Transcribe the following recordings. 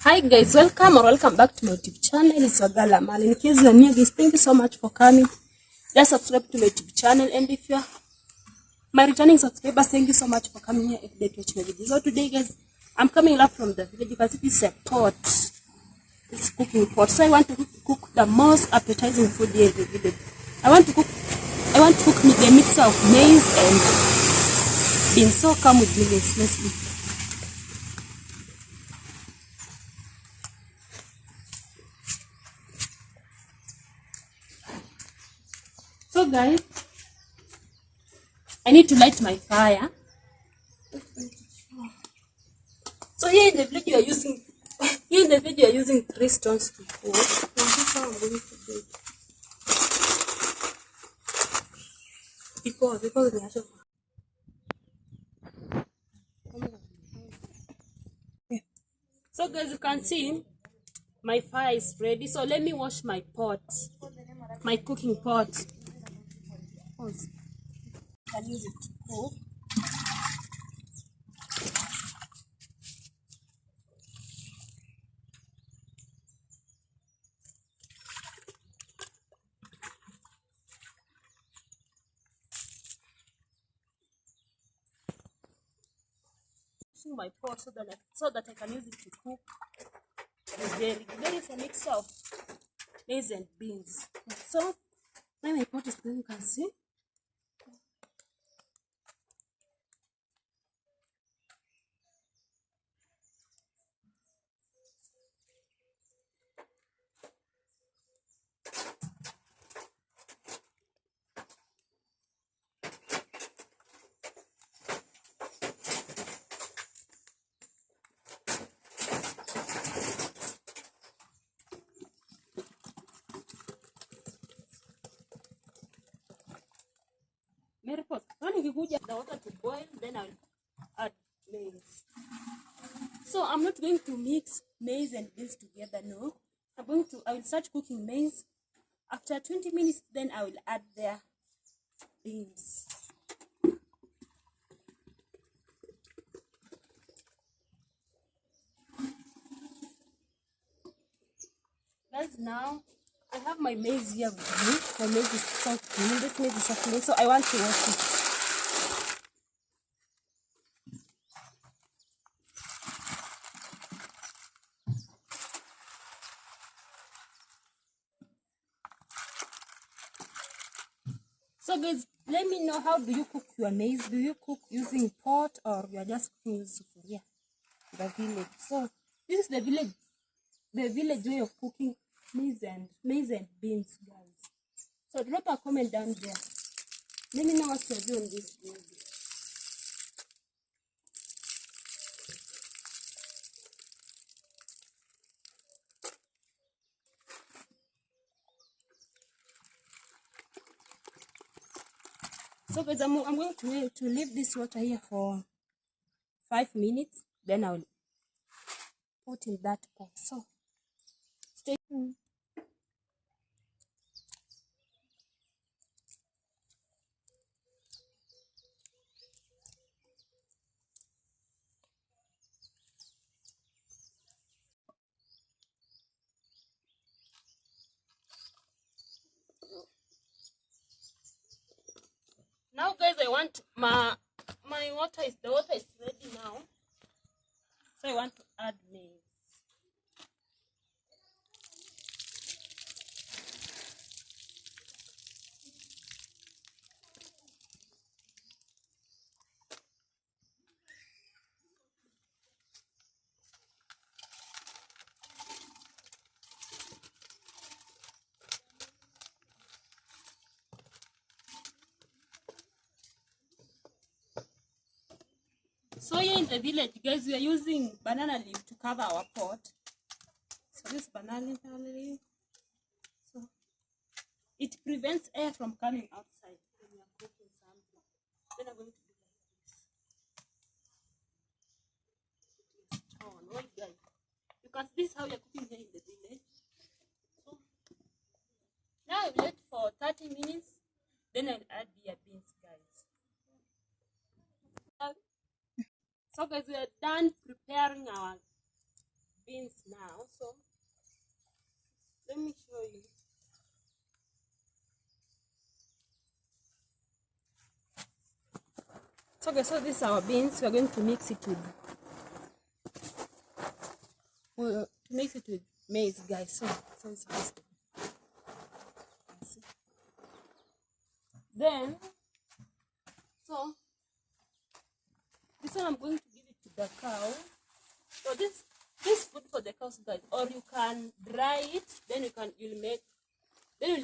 Hi guys, welcome back to my YouTube channel. It's Wagala Mal. In case you're new guys, thank you so much for coming. Just subscribe to my YouTube channel, and if you're my returning subscribers, thank you so much for coming here every day to watch my videos. So today guys, I'm coming up from the village because this is a pot. It's cooking pot. So I want to cook the most appetizing food here in the village. I want to cook the mixture of maize and beans. So come with me guys, let's eat. So guys, I need to light my fire. So here in the village you are using 3 stones to cook. This is how I'm going to do it. Because we have So guys, you can see my fire is ready. So let me wash my pot, my cooking pot. Pause. I can use it to cook. My pot so that I can use it to cook the dairy. There is a mixture of maize and beans. So when my pot is done, you can see. When you put the water to boil, then I'll add maize. So I'm not going to mix maize and beans together, no. I will start cooking maize. After 20 minutes, then I will add their beans. Guys, now I have my maize here with me. My maize is so clean. This maize is so clean, so I want to wash it. So guys, let me know, how do you cook your maize? Do you cook using pot or you are just cooking using sufuria? The village. So this is the village way of cooking maize and beans, guys. So drop a comment down there. Let me know what you're doing this video. So guys, I'm going to leave this water here for 5 minutes. Then I'll put in that pot. So stay tuned. Now guys, I want the water is ready now. So I want to add maize. So here in the village, guys, we are using banana leaf to cover our pot. So this banana leaf, so it prevents air from coming outside when we are cooking something. Then I'm going to do like this. Oh, right, guys. You can see this how you're cooking here in the village. So now I wait for 30 minutes. Then I'll add the beans, guys. So guys, we are done preparing our beans now. So let me show you. So okay, so this is our beans. We're going to mix it with maize, guys. So it's nice. Then this one I'm going to give it to the cow. So this food for the cows, guys. Or you can dry it, then you'll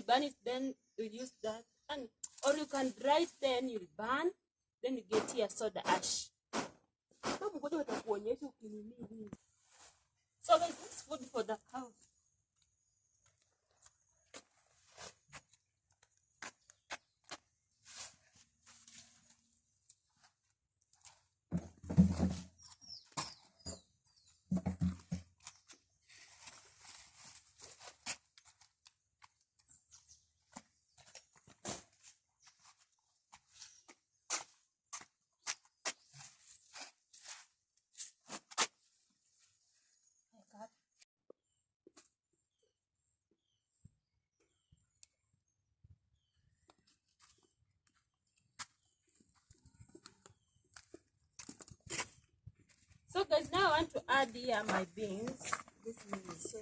burn it, then you'll use that. And or you can dry it, then you'll burn, then you get here soda ash. So guys, this is food for the cows. So guys, now I want to add here my beans. This is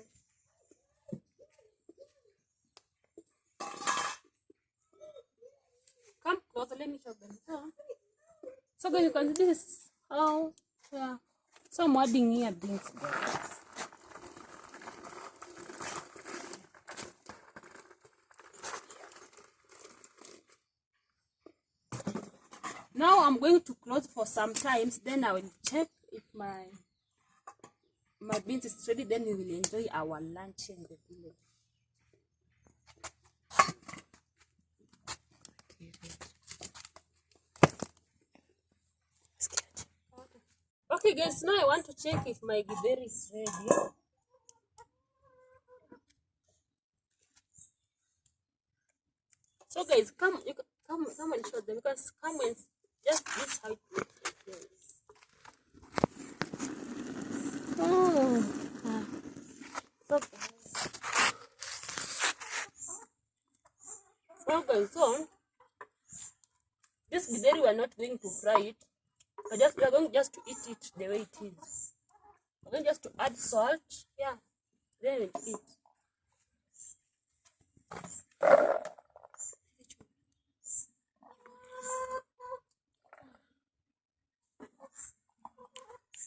come closer, let me show them. So guys, you can see this is how so I'm adding here beans, guys. Now I'm going to close for some times, then I will check if my beans is ready, then we will enjoy our lunch in the village. Okay guys, now I want to check if my githeri is ready. So guys, come and show them, because come and just this how it looks. Oh, so guys, so this githeri we are not going to fry it. We are going just to eat it the way it is. We're going just to add salt, yeah, then we'll eat.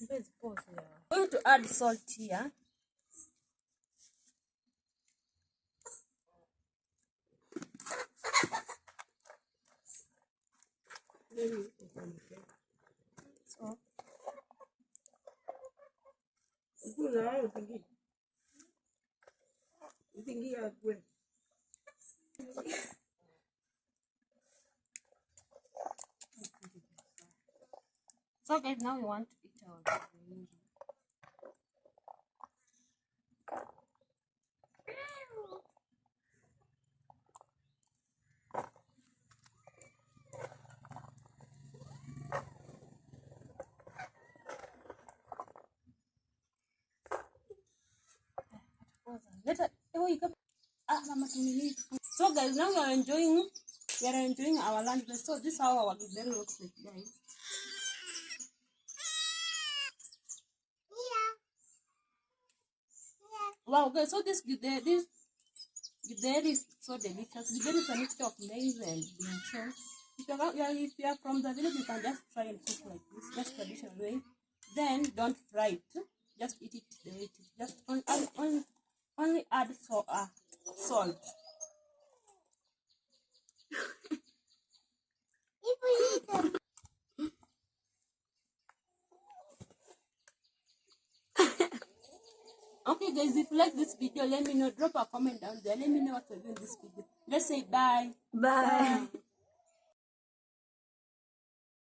I'm going to add salt here. So so guys, now we want to eat our githeri. So guys, now we are enjoying our lunch. So this is how our githeri looks like, guys. Wow, guys, so this githeri is so delicious. Githeri is a mixture of maize and beans. So if you are from the village, you can just try and cook like this, just traditional way. Then don't fry it. Just eat it the way it is. Just only add salt. Okay guys, if you like this video, let me know. Drop a comment down there. Let me know what you do in this video. Let's say bye. Bye.